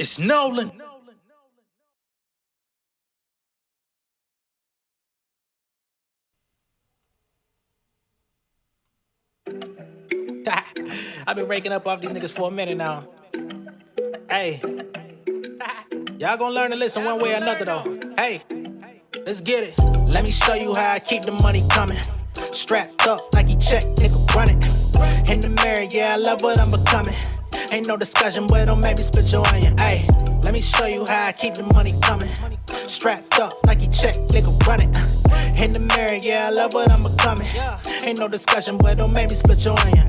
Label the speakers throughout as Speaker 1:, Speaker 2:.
Speaker 1: It's Nolan. I've been raking up off these niggas for a minute now. Hey, y'all gonna learn to listen one way or another though. Hey, let's get it. Let me show you how I keep the money coming. Strapped up like he check, nigga run it. In the mirror, yeah, I love what I'm becoming. Ain't no discussion, boy, don't make me spit your onion. Hey, let me show you how I keep the money coming. Strapped up like he check, nigga run it. In the mirror, yeah, I love what I'm becoming. Ain't no discussion, boy, don't make me split your onion.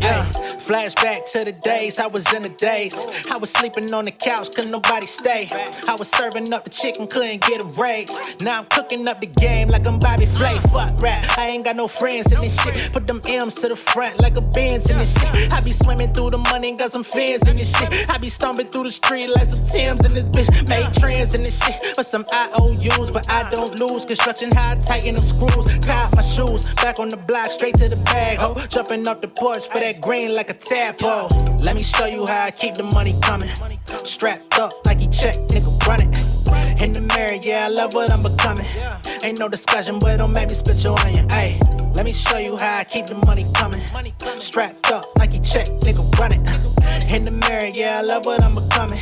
Speaker 1: Flashback to the days, I was in the days. I was sleeping on the couch, couldn't nobody stay. I was serving up the chicken, couldn't get a raise. Now I'm cooking up the game like I'm Bobby Flay. Fuck rap, I ain't got no friends in this shit. Put them M's to the front like a Benz in this shit. I be swimming through the money and got some fins in this shit. I be stomping through the street like some Timbs in this bitch. Made trends in this shit, but some IOUs, but I don't lose. Construction high, tighten them screws. Tie up my shoes, back on the block, straight to the bag, ho. Jumping off the porch for that green like a tadpole. Let me show you how I keep the money coming. Strapped up like he check, nigga run it. In the mirror, yeah, I love what I'm becoming. Ain't no discussion, boy, don't make me split your onion. Ay, let me show you how I keep the money coming. Strapped up like he check, nigga run it. In the mirror, yeah, I love what I'm becoming.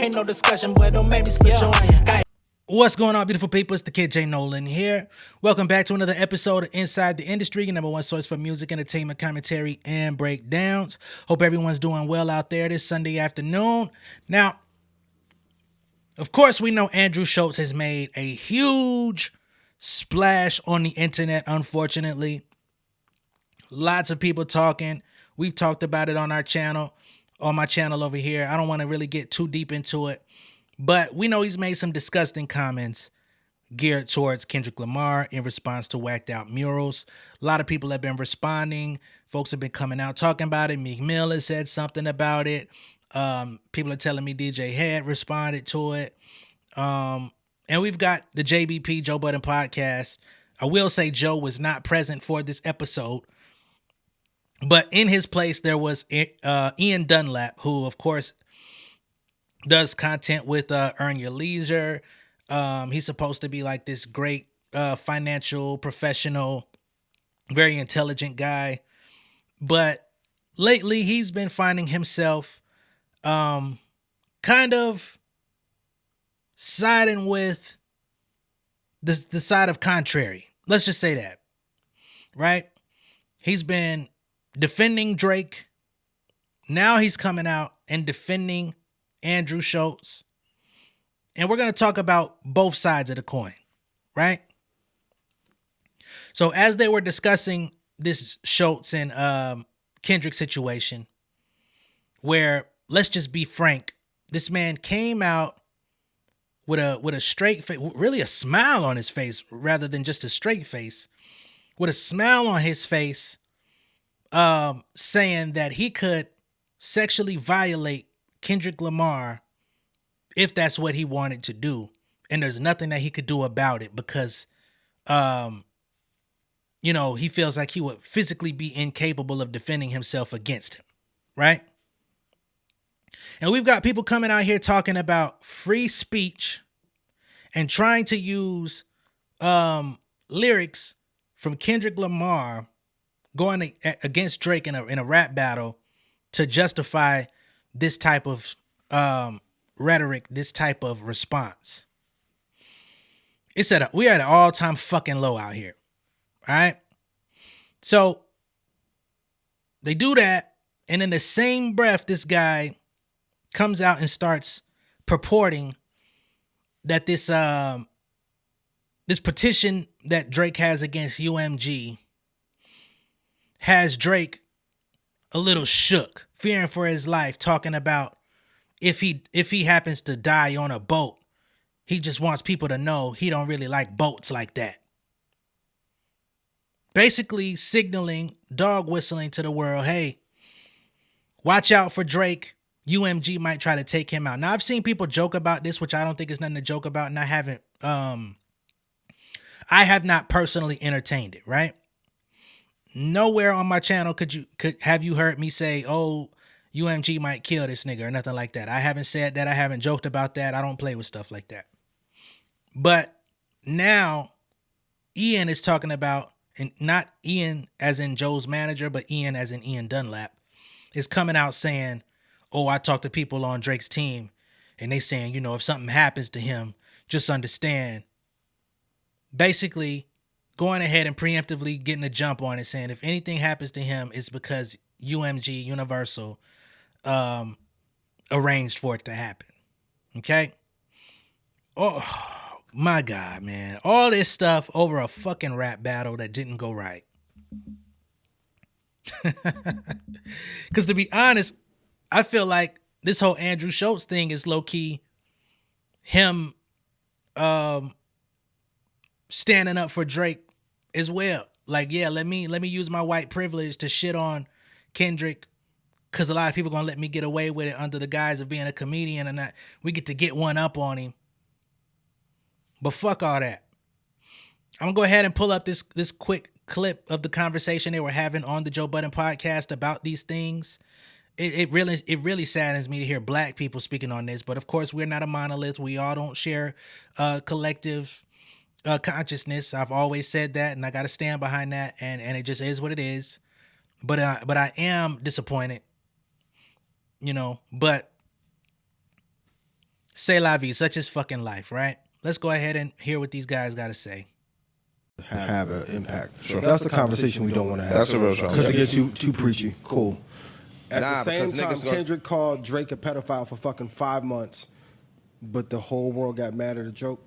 Speaker 1: Ain't no discussion, boy, don't make me split your onion. Ay.
Speaker 2: What's going on, beautiful people? It's the kid J Nolan here. Welcome back to another episode of Inside the Industry, your number one source for music, entertainment, commentary, and breakdowns. Hope everyone's doing well out there this Sunday afternoon. Now, of course, we know Andrew Schulz has made a huge splash on the internet, unfortunately. Lots of people talking. We've talked about it on our channel, on my channel over here. I don't want to really get too deep into it. But we know he's made some disgusting comments geared towards Kendrick Lamar in response to whacked out murals. A lot of people have been responding. Folks have been coming out talking about it. Meek Mill has said something about it. People are telling me DJ Head responded to it. And we've got the JBP, Joe Budden podcast. I will say Joe was not present for this episode. But in his place, there was Ian Dunlap, who, of course, does content with Earn Your Leisure. He's supposed to be like this great financial professional, very intelligent guy. But lately he's been finding himself kind of siding with the side of contrary. Let's just say that, right? He's been defending Drake. Now he's coming out and defending Andrew Schulz. And we're going to talk about both sides of the coin, right? So as they were discussing this Schulz and Kendrick situation, where, let's just be frank, this man came out with a straight face, really a smile on his face rather than just a straight face, with a smile on his face, saying that he could sexually violate Kendrick Lamar if that's what he wanted to do, and there's nothing that he could do about it because he feels like he would physically be incapable of defending himself against him, right? And we've got people coming out here talking about free speech and trying to use lyrics from Kendrick Lamar going against Drake in a rap battle to justify this type of rhetoric, this type of response. We're at an all-time fucking low out here. All right. So they do that. And in the same breath, this guy comes out and starts purporting that this petition that Drake has against UMG has Drake a little shook, fearing for his life, talking about if he happens to die on a boat, he just wants people to know he don't really like boats like that. Basically signaling, dog whistling to the world, hey, watch out for Drake. UMG might try to take him out. Now, I've seen people joke about this, which I don't think is nothing to joke about, and I have not personally entertained it, right? Nowhere on my channel could have you heard me say, oh, UMG might kill this nigga or nothing like that. I haven't said that. I haven't joked about that. I don't play with stuff like that. But now Ian is talking about, and not Ian as in Joe's manager, but Ian as in Ian Dunlap, is coming out saying, oh, I talked to people on Drake's team and they saying, if something happens to him, just understand. Basically going ahead and preemptively getting a jump on it, saying if anything happens to him, it's because UMG, Universal, arranged for it to happen. Okay? Oh, my God, man. All this stuff over a fucking rap battle that didn't go right. Because to be honest, I feel like this whole Andrew Schulz thing is low-key him standing up for Drake as well. Like, yeah, let me use my white privilege to shit on Kendrick because a lot of people gonna let me get away with it under the guise of being a comedian, and we get to get one up on him. But fuck all that. I'm gonna go ahead and pull up this quick clip of the conversation they were having on the Joe Budden podcast about these things. It really saddens me to hear black people speaking on this, but of course we're not a monolith. We all don't share collective consciousness. I've always said that, and I got to stand behind that, and it just is what it is. But I am disappointed, but c'est la vie, such is fucking life, right? Let's go ahead and hear what these guys got to say.
Speaker 3: Have an impact. Sure. That's the conversation we don't want to have.
Speaker 4: That's a real show.
Speaker 3: Because it gets too preachy. Cool. At the same
Speaker 4: because
Speaker 3: time, Kendrick called Drake a pedophile for fucking 5 months, but the whole world got mad at a joke.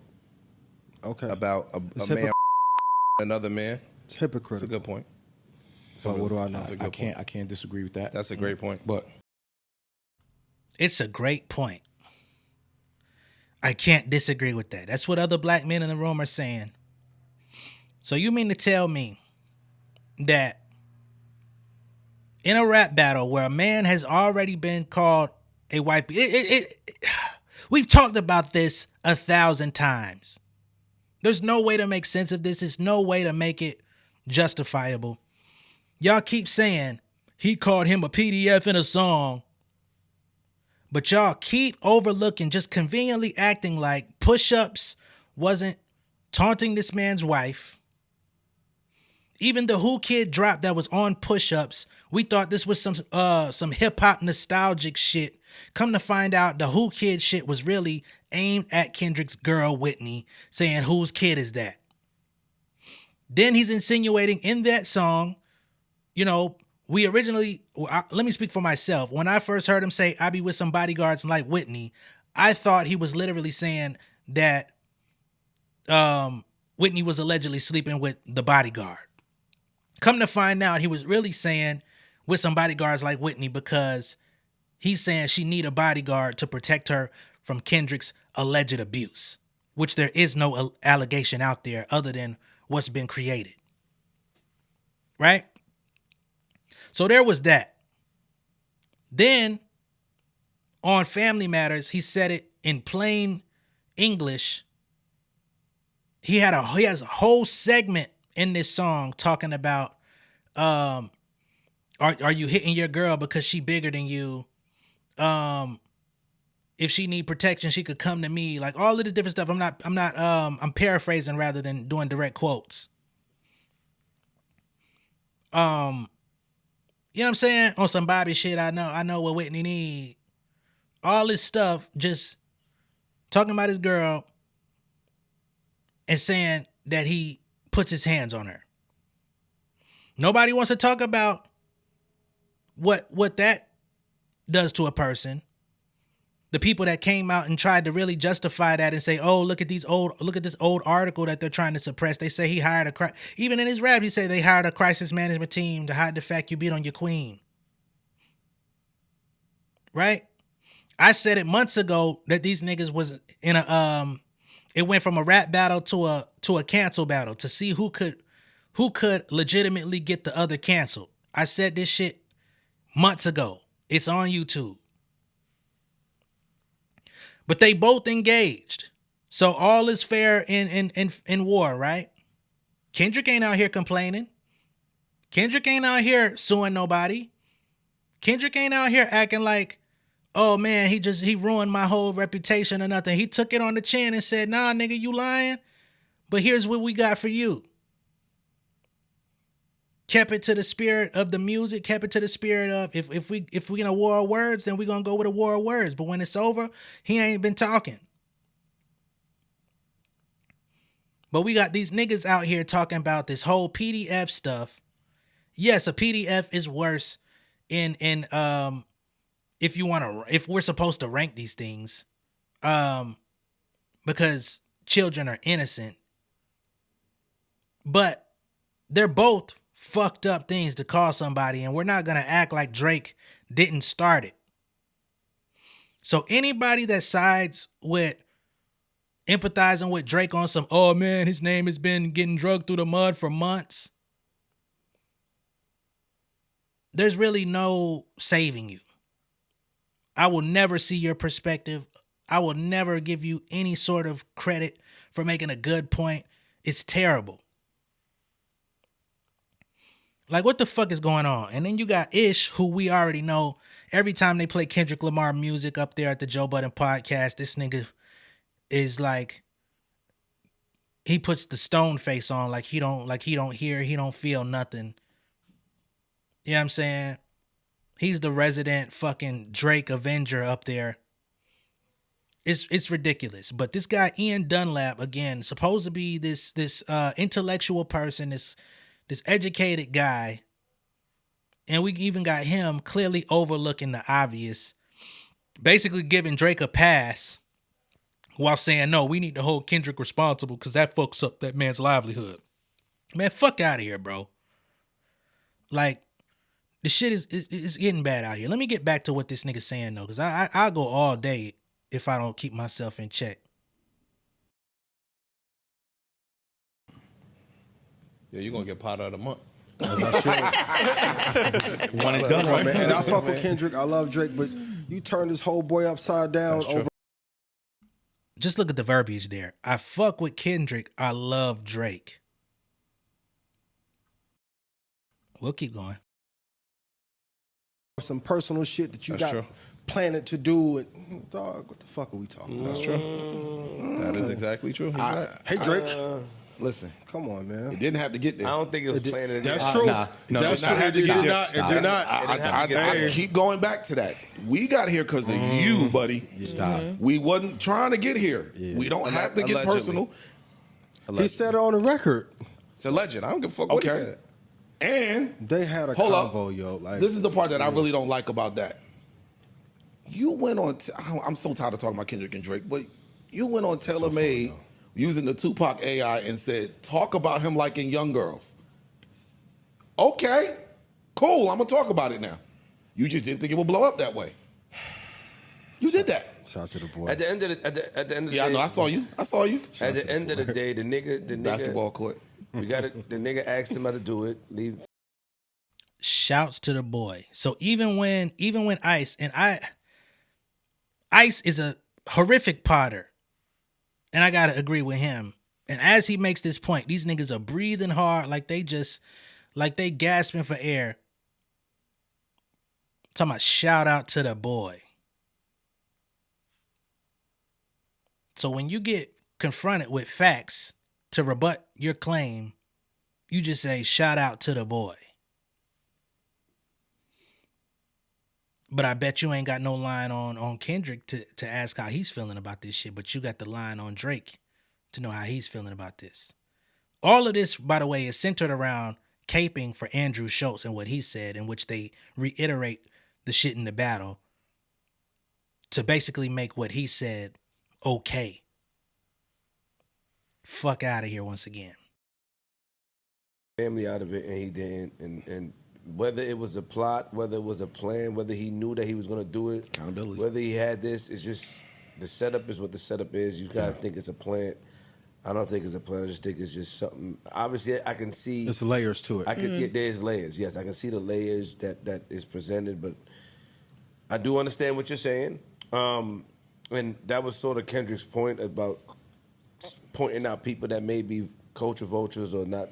Speaker 3: Okay.
Speaker 4: About a man, another man.
Speaker 3: It's hypocritical.
Speaker 4: That's a good point.
Speaker 3: So what do I know?
Speaker 5: I can't disagree with that.
Speaker 4: That's a great point.
Speaker 5: But
Speaker 2: it's a great point. I can't disagree with that. That's what other black men in the room are saying. So you mean to tell me that in a rap battle where a man has already been called a white we've talked about this 1,000 times. There's no way to make sense of this. There's no way to make it justifiable. Y'all keep saying he called him a PDF in a song, but y'all keep overlooking, just conveniently acting like Push-Ups wasn't taunting this man's wife. Even the Who Kid drop that was on Push-Ups, we thought this was some hip-hop nostalgic shit. Come to find out, the Who Kid shit was really aimed at Kendrick's girl, Whitney, saying, whose kid is that? Then he's insinuating in that song, we originally, let me speak for myself. When I first heard him say, I be with some bodyguards like Whitney, I thought he was literally saying that Whitney was allegedly sleeping with the bodyguard. Come to find out, he was really saying with some bodyguards like Whitney because he's saying she need a bodyguard to protect her from Kendrick's alleged abuse, which there is no allegation out there other than what's been created. Right? So there was that. Then on Family Matters, he said it in plain English. He has a whole segment in this song talking about are you hitting your girl because she bigger than you? If she need protection, she could come to me. Like all of this different stuff. I'm paraphrasing rather than doing direct quotes. You know what I'm saying? On some Bobby shit, I know what Whitney need. All this stuff, just talking about his girl and saying that he puts his hands on her. Nobody wants to talk about what that does to a person. The people that came out and tried to really justify that and say, oh, look at this old article that they're trying to suppress. They say he hired even in his rap, he said they hired a crisis management team to hide the fact you beat on your queen. Right? I said it months ago that these niggas was in it went from a rap battle to a cancel battle to see who could legitimately get the other canceled. I said this shit months ago. It's on YouTube. But they both engaged. So all is fair in war, right? Kendrick ain't out here complaining. Kendrick ain't out here suing nobody. Kendrick ain't out here acting like, oh man, he ruined my whole reputation or nothing. He took it on the chin and said, nah, nigga, you lying. But here's what we got for you. Kept it to the spirit of the music, kept it to the spirit of if we in a war of words, then we're gonna go with a war of words. But when it's over, he ain't been talking. But we got these niggas out here talking about this whole PDF stuff. Yes, a PDF is worse in if we're supposed to rank these things. Because children are innocent. But they're both fucked up things to call somebody, and we're not gonna act like Drake didn't start it. So anybody that sides with empathizing with Drake on some, oh man, his name has been getting drugged through the mud for months, there's really no saving you. I will never see your perspective. I will never give you any sort of credit for making a good point. It's terrible. Like, what the fuck is going on? And then you got Ish, who we already know. Every time they play Kendrick Lamar music up there at the Joe Budden podcast, this nigga is like, he puts the stone face on, like he don't hear, he don't feel nothing. You know what I'm saying? He's the resident fucking Drake Avenger up there. It's ridiculous. But this guy Ian Dunlap, again, supposed to be this intellectual person, this educated guy, and we even got him clearly overlooking the obvious, basically giving Drake a pass while saying, no, we need to hold Kendrick responsible because that fucks up that man's livelihood. Man, fuck out of here, bro. Like, the shit is getting bad out here. Let me get back to what this nigga's saying, though, because I'll go all day if I don't keep myself in check.
Speaker 4: Yeah, you're going to get pot of the month.
Speaker 3: As I should.
Speaker 5: One and done, right?
Speaker 3: Man, and I fuck with Kendrick. I love Drake, but you turn this whole boy upside down over.
Speaker 2: Just look at the verbiage there. I fuck with Kendrick. I love Drake. We'll keep going.
Speaker 3: Some personal shit that you
Speaker 4: That's
Speaker 3: got
Speaker 4: true.
Speaker 3: planned to do. And, dog, what the fuck are we talking about?
Speaker 4: That's true. That is exactly true. He's right.
Speaker 3: Hey, Drake.
Speaker 6: Listen,
Speaker 3: come on, man.
Speaker 6: it didn't have to get there.
Speaker 7: I don't think it was planning.
Speaker 3: That's true.
Speaker 5: No,
Speaker 3: That's
Speaker 5: it
Speaker 3: true. It did not. It did not.
Speaker 6: I keep going back to that. We got here because of you, buddy. Stop. We wasn't trying to get here. We don't have to get
Speaker 4: Allegedly.
Speaker 6: personal.
Speaker 3: He said it on the record.
Speaker 4: It's a legend. I don't give a fuck what he
Speaker 6: Okay.
Speaker 4: said.
Speaker 6: And
Speaker 3: They had a
Speaker 6: hold
Speaker 3: convo,
Speaker 6: up.
Speaker 3: yo. Like,
Speaker 6: This is the part that I really don't like about that. You went on. I'm so tired of talking about Kendrick and Drake, but you went on Taylor Made using the Tupac AI and said, talk about him like in Young Girls. Okay, cool. I'm gonna talk about it now. You just didn't think it would blow up that way. You did that.
Speaker 3: Shout out to the boy.
Speaker 7: At the end of the
Speaker 6: Yeah,
Speaker 7: day,
Speaker 6: I know. I saw you.
Speaker 7: At the end of the day, the nigga,
Speaker 6: Basketball court.
Speaker 7: we got it. The nigga asked him how to do it. Leave.
Speaker 2: Shouts to the boy. So even when Ice is a horrific potter, and I gotta agree with him. And as he makes this point, these niggas are breathing hard, like they gasping for air. Talking about shout out to the boy. So when you get confronted with facts to rebut your claim, you just say shout out to the boy. But I bet you ain't got no line on Kendrick to ask how he's feeling about this shit, but you got the line on Drake to know how he's feeling about this. All of this, by the way, is centered around caping for Andrew Schulz and what he said, in which they reiterate the shit in the battle to basically make what he said okay. Fuck out of here once again.
Speaker 7: Family out of it, and he didn't. And whether it was a plot, whether it was a plan, whether he knew that he was going to do it,
Speaker 6: Accountability.
Speaker 7: whether he had this, it's just the setup is what the setup is. You guys think it's a plan. I don't think it's a plan. I just think it's just something. Obviously, I can see.
Speaker 3: There's layers to it.
Speaker 7: I can get there's layers. Yes, I can see the layers that is presented, but I do understand what you're saying. And that was sort of Kendrick's point about pointing out people that may be culture vultures or not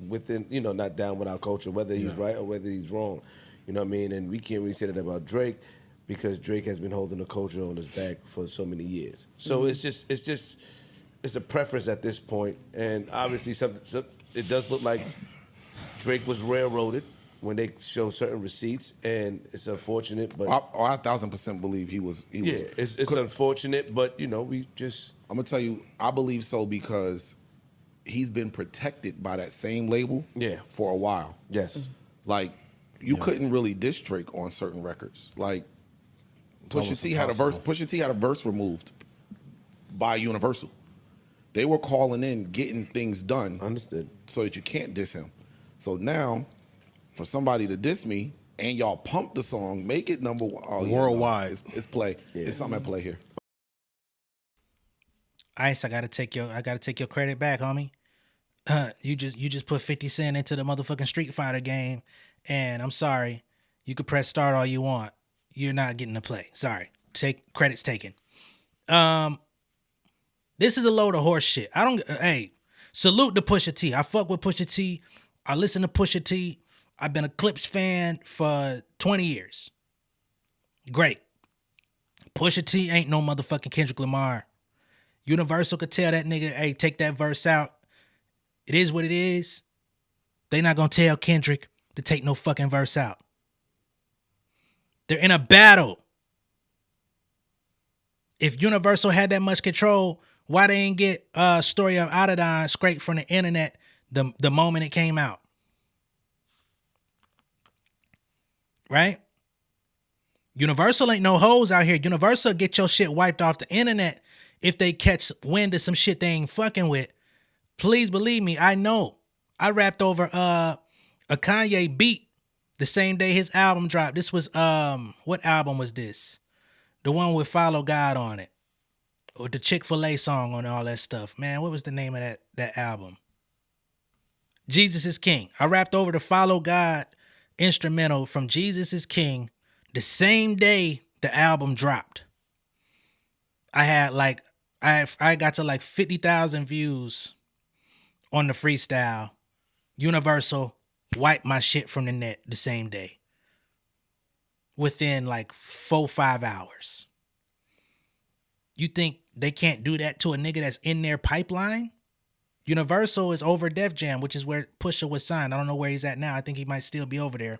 Speaker 7: within, not down with our culture, whether he's right or whether he's wrong. You know what I mean? And we can't really say that about Drake because Drake has been holding the culture on his back for so many years. So it's a preference at this point. And obviously, it does look like Drake was railroaded when they show certain receipts, and it's unfortunate. But
Speaker 6: I 1,000% believe he was.
Speaker 7: Yeah, it's unfortunate, but we just.
Speaker 6: I'm gonna tell you, I believe so because he's been protected by that same label. For a while.
Speaker 7: Yes.
Speaker 6: Like you couldn't really diss Drake on certain records. Like Pusha T had a verse. Pusha T had a verse removed by Universal. They were calling in, getting things done.
Speaker 7: Understood.
Speaker 6: So that you can't diss him. So now, for somebody to diss me and y'all pump the song, make it number one. Oh,
Speaker 3: worldwide.
Speaker 6: It's play. Yeah. It's something at play here.
Speaker 2: Ice, I gotta take your credit back, homie. You just put 50 Cent into the motherfucking Street Fighter game, and I'm sorry, you could press start all you want. You're not getting to play. Sorry. Credits taken. This is a load of horse shit. Hey, salute to Pusha T. I fuck with Pusha T. I listen to Pusha T. I've been a Clips fan for 20 years. Great. Pusha T ain't no motherfucking Kendrick Lamar. Universal could tell that nigga, hey, take that verse out. It is what it is. They not gonna tell Kendrick to take no fucking verse out. They're in a battle. If Universal had that much control, why they ain't get Story of Adidon scraped from the internet the moment it came out? Right? Universal ain't no hoes out here. Universal get your shit wiped off the internet if they catch wind of some shit they ain't fucking with. Please believe me, I know. I rapped over a Kanye beat the same day his album dropped. This was what album was this? The one with Follow God on it. Or the Chick-fil-A song on all that stuff. Man, what was the name of that album? Jesus is King. I rapped over the Follow God instrumental from Jesus is King the same day the album dropped. I got to like 50,000 views on the freestyle. Universal wiped my shit from the net the same day. Within like 4-5 hours. You think they can't do that to a nigga that's in their pipeline? Universal is over Def Jam, which is where Pusha was signed. I don't know where he's at now. I think he might still be over there.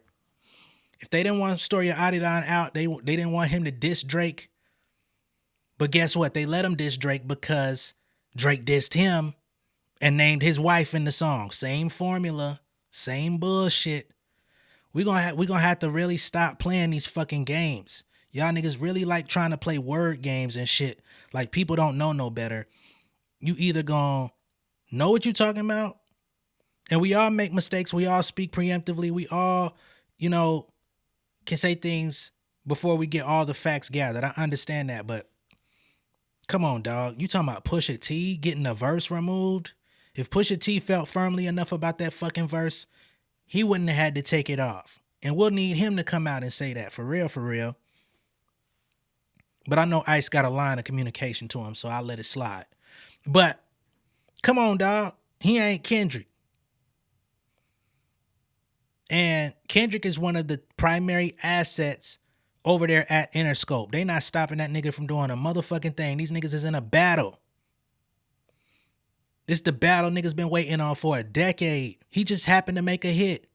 Speaker 2: If they didn't want Story of Adidon out, they didn't want him to diss Drake. But guess what? They let him diss Drake because Drake dissed him and named his wife in the song. Same formula, same bullshit. We gonna have to really stop playing these fucking games. Y'all niggas really like trying to play word games and shit. Like people don't know no better. You either gonna know what you talking about, and we all make mistakes. We all speak preemptively. We all, can say things before we get all the facts gathered. I understand that, but come on, dog. You talking about Pusha T getting a verse removed? If Pusha T felt firmly enough about that fucking verse, he wouldn't have had to take it off. And we'll need him to come out and say that for real, for real. But I know Ice got a line of communication to him, so I'll let it slide. But come on, dog. He ain't Kendrick. And Kendrick is one of the primary assets over there at Interscope. They not stopping that nigga from doing a motherfucking thing. These niggas is in a battle. This the battle niggas been waiting on for a decade. He just happened to make a hit.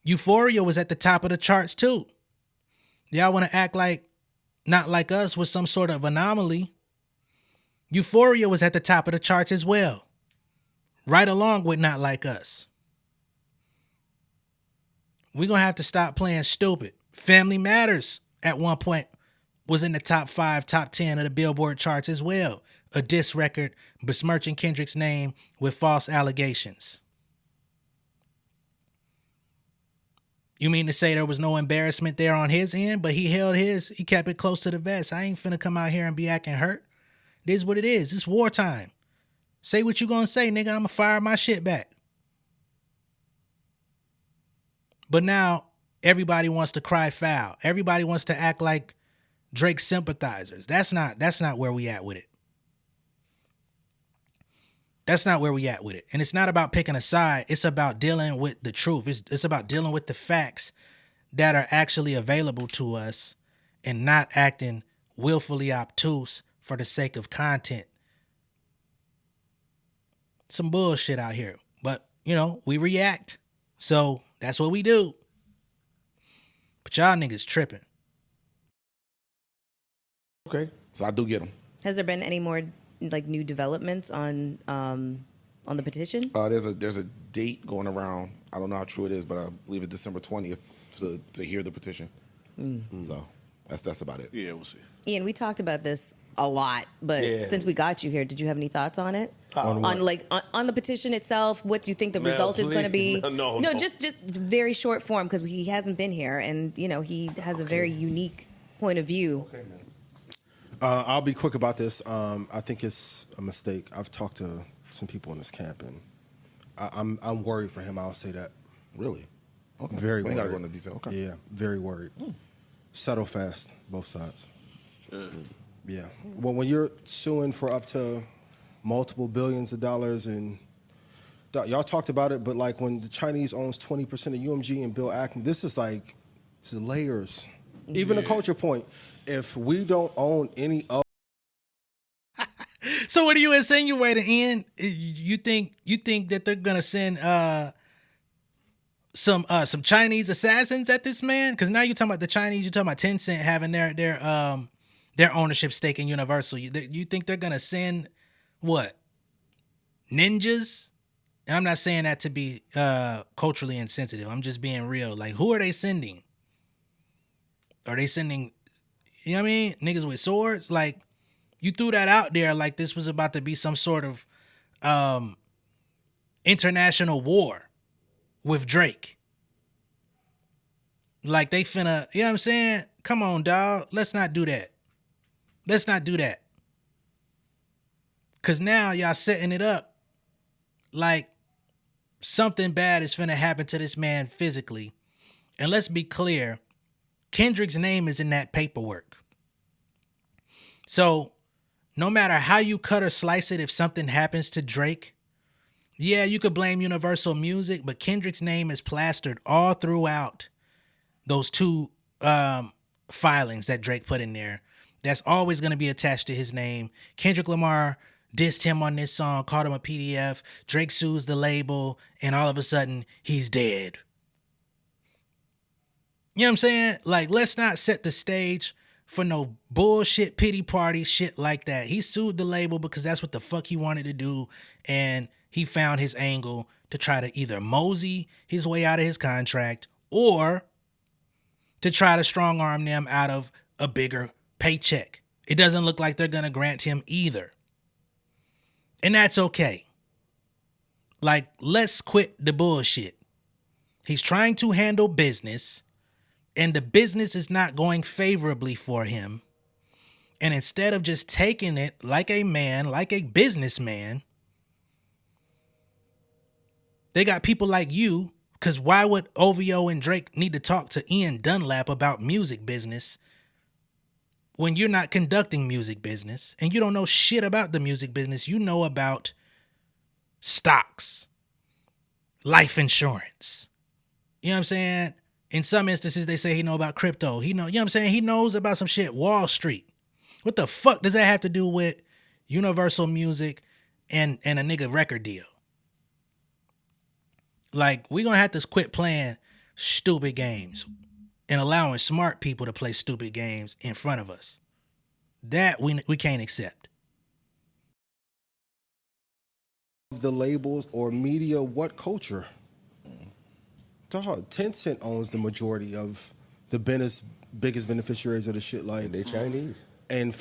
Speaker 2: Euphoria was at the top of the charts too. Y'all want to act like Not Like Us was some sort of anomaly. Euphoria was at the top of the charts as well. Right along with Not Like Us. We're going to have to stop playing stupid. Family Matters at one point was in the top 5, top 10 of the Billboard charts as well. A diss record besmirching Kendrick's name with false allegations. You mean to say there was no embarrassment there on his end, but he held his, he kept it close to the vest. I ain't finna come out here and be acting hurt. It is what it is. It's wartime. Say what you gonna say, nigga. I'ma fire my shit back. But now everybody wants to cry foul. Everybody wants to act like Drake sympathizers. That's not where we at with it. That's not where we at with it. And it's not about picking a side. It's about dealing with the truth. It's about dealing with the facts that are actually available to us and not acting willfully obtuse for the sake of content. Some bullshit out here. But, you know, we react. So that's what we do. But y'all niggas tripping.
Speaker 6: Okay. So I do get them.
Speaker 8: Has there been any more like new developments on the petition?
Speaker 6: There's a date going around. I don't know how true it is, but I believe it's December 20th to hear the petition. So that's about it.
Speaker 4: Yeah, we'll see.
Speaker 8: Ian, we talked about this a lot, but since we got you here, did you have any thoughts on it? On the petition itself, what do you think the result is going to be? No, just very short form, because he hasn't been here, and you know he has a very unique point of view.
Speaker 3: Okay, man. I'll be quick about this. I think it's a mistake. I've talked to some people in this camp, and I'm worried for him. I'll say that.
Speaker 6: Really? Okay.
Speaker 3: Very worried.
Speaker 6: We gotta go into detail. Okay.
Speaker 3: Yeah, very worried. Settle fast, both sides. Yeah. Well, when you're suing for up to multiple billions of dollars, and y'all talked about it, but like when the Chinese owns 20% of UMG and Bill Ackman, this is layers. Even the culture point. If we don't own any of.
Speaker 2: So what are you insinuating, Ian? You think that they're gonna send some Chinese assassins at this man? Because now you're talking about the Chinese. You're talking about Tencent having their ownership stake in Universal. You think they're gonna send what? Ninjas? And I'm not saying that to be culturally insensitive. I'm just being real. Like, who are they sending? Are they sending, you know what I mean, niggas with swords? Like, you threw that out there like this was about to be some sort of international war with Drake. Like, they finna, you know what I'm saying? Come on, dog. Let's not do that. Let's not do that. Because now y'all setting it up like something bad is finna happen to this man physically. And let's be clear, Kendrick's name is in that paperwork. So no matter how you cut or slice it, if something happens to Drake, yeah, you could blame Universal Music, but Kendrick's name is plastered all throughout those two filings that Drake put in there. That's always going to be attached to his name. Kendrick Lamar dissed him on this song, called him a PDF. Drake sues the label, and all of a sudden, he's dead. You know what I'm saying? Like, let's not set the stage for no bullshit pity party shit like that. He sued the label because that's what the fuck he wanted to do, and he found his angle to try to either mosey his way out of his contract or to try to strong arm them out of a bigger paycheck. It doesn't look like they're going to grant him either. And that's okay. Like, let's quit the bullshit. He's trying to handle business, and the business is not going favorably for him. And instead of just taking it like a man, like a businessman, they got people like you, because why would OVO and Drake need to talk to Ian Dunlap about music business when you're not conducting music business and you don't know shit about the music business? You know about stocks, life insurance. You know what I'm saying? In some instances, they say he know about crypto. You know what I'm saying? He knows about some shit, Wall Street. What the fuck does that have to do with Universal Music and a nigga record deal? Like, we gonna have to quit playing stupid games and allowing smart people to play stupid games in front of us. That we can't accept.
Speaker 3: The labels or media, what culture? Dog, Tencent owns the majority of the biggest beneficiaries of the shit. Like,
Speaker 7: they Chinese.
Speaker 3: And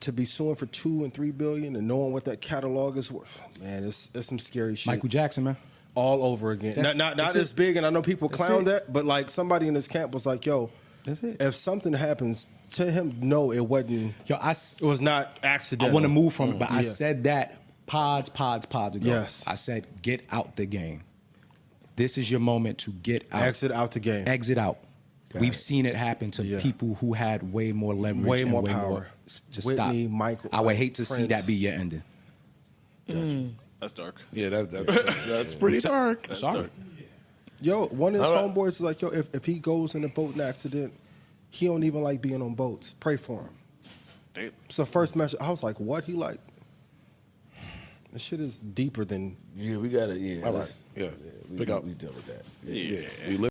Speaker 3: to be suing for $2 and $3 billion and knowing what that catalog is worth, man, it's some scary shit.
Speaker 5: Michael Jackson, man.
Speaker 3: All over again. Not as big, and I know people clown that, but like somebody in this camp was like, yo,
Speaker 5: that's it.
Speaker 3: If something happens to him, no, it wasn't. Yo, it was not accidental.
Speaker 5: I want to move from it, but I said that pods ago.
Speaker 3: Yes.
Speaker 5: I said, get out the game. This is your moment to get out.
Speaker 3: Exit out the game.
Speaker 5: Exit out. We've seen it happen to people who had way more leverage,
Speaker 3: way more power.
Speaker 5: Just
Speaker 3: Whitney,
Speaker 5: stop.
Speaker 3: Michael.
Speaker 5: I would hate to
Speaker 3: Prince.
Speaker 5: see that be your ending.
Speaker 4: That's dark.
Speaker 6: Yeah, that's pretty dark.
Speaker 5: That's dark.
Speaker 3: Yo, one of his
Speaker 7: All right.
Speaker 3: homeboys is like, yo, if he goes in a boat accident, he don't even like being on boats. Pray for him.
Speaker 4: Damn.
Speaker 3: So first message, I was like, what? He like, this shit is deeper than.
Speaker 7: Yeah, we gotta. Yeah,
Speaker 6: All right. Yeah. Speak up.
Speaker 7: We deal with that.
Speaker 6: Yeah. We live.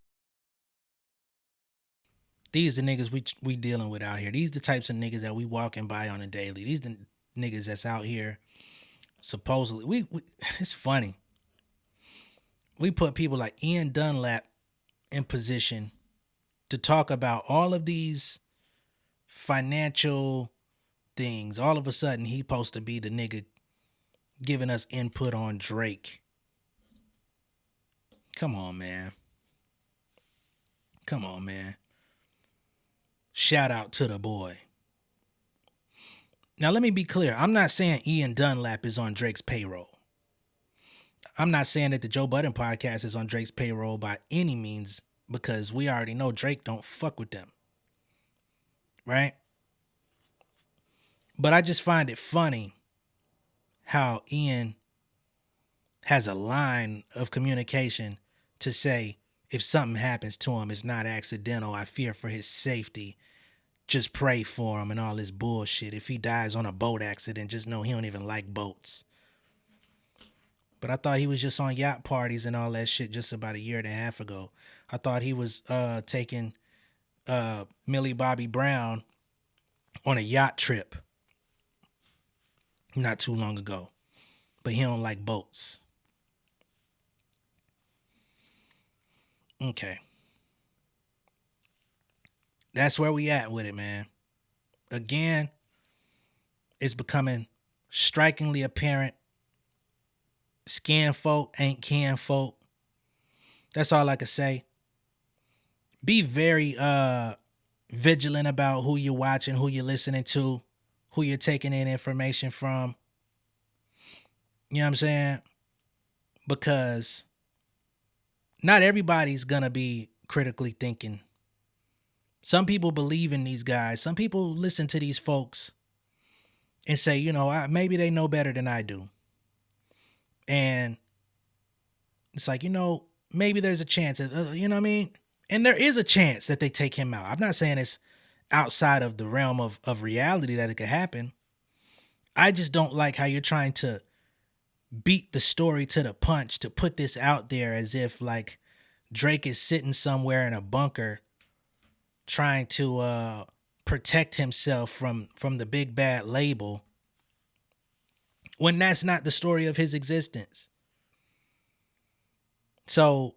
Speaker 2: These the niggas we dealing with out here. These the types of niggas that we walking by on a daily. These the niggas that's out here supposedly. We it's funny. We put people like Ian Dunlap in position to talk about all of these financial things. All of a sudden, he supposed to be the nigga giving us input on Drake. Come on, man. Come on, man. Shout out to the boy. Now, let me be clear. I'm not saying Ian Dunlap is on Drake's payroll. I'm not saying that the Joe Budden podcast is on Drake's payroll by any means, because we already know Drake don't fuck with them. Right? But I just find it funny how Ian has a line of communication to say, if something happens to him, it's not accidental. I fear for his safety. Just pray for him and all this bullshit. If he dies on a boat accident, just know he don't even like boats. But I thought he was just on yacht parties and all that shit just about a year and a half ago. I thought he was taking Millie Bobby Brown on a yacht trip not too long ago. But he don't like boats. Okay. That's where we at with it, man. Again, it's becoming strikingly apparent. Skin folk ain't kin folk. That's all I can say. Be very vigilant about who you're watching, who you're listening to, who you're taking in information from. You know what I'm saying? Because not everybody's gonna be critically thinking. Some people believe in these guys. Some people listen to these folks and say, you know, maybe they know better than I do. And it's like, you know, maybe there's a chance, you know what I mean? And there is a chance that they take him out. I'm not saying it's outside of the realm of reality that it could happen. I just don't like how you're trying to beat the story to the punch, to put this out there as if like Drake is sitting somewhere in a bunker trying to protect himself from the big bad label, when that's not the story of his existence. So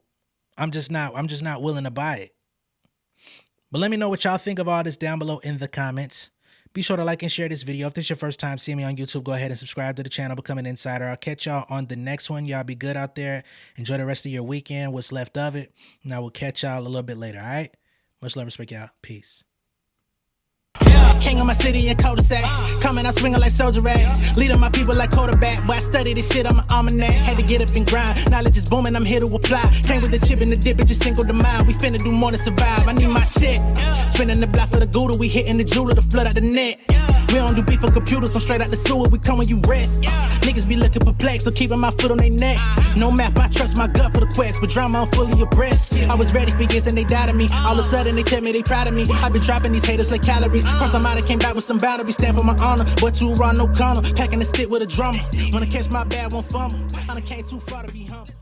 Speaker 2: I'm just not willing to buy it. But let me know what y'all think of all this down below in the comments. Be sure to like and share this video. If this is your first time seeing me on YouTube, go ahead and subscribe to the channel, become an insider. I'll catch y'all on the next one. Y'all be good out there. Enjoy the rest of your weekend, what's left of it. And I will catch y'all a little bit later, all right? Much love, respect, y'all. Peace.
Speaker 1: King of my city and cul-de-sac. Coming out swinging like Soldier Rag. Leading my people like quarterback. Boy, I study this shit, I'm an almanac. Had to get up and grind. Knowledge is booming, I'm here to apply. Came with the chip and the dip, it just single the mind. We finna do more than survive. I need my check. Spinning the block for the Gouda. We hitting the jeweler to flood out the net. We don't do beef on computers, so straight out the sewer. We come when you rest. Niggas be looking perplexed, so keeping my foot on their neck. No map, I trust my gut for the quest. But drama, I'm fully abreast. I was ready for years and they doubted me. All of a sudden they tell me they proud of me. I been dropping these haters like calories. Cross I'm out, I came back with some boundaries. Stand for my honor, but too raw, no corner. Packing the stick with a drummer. When I catch my bad, won't fumble. I done came too far to be humble.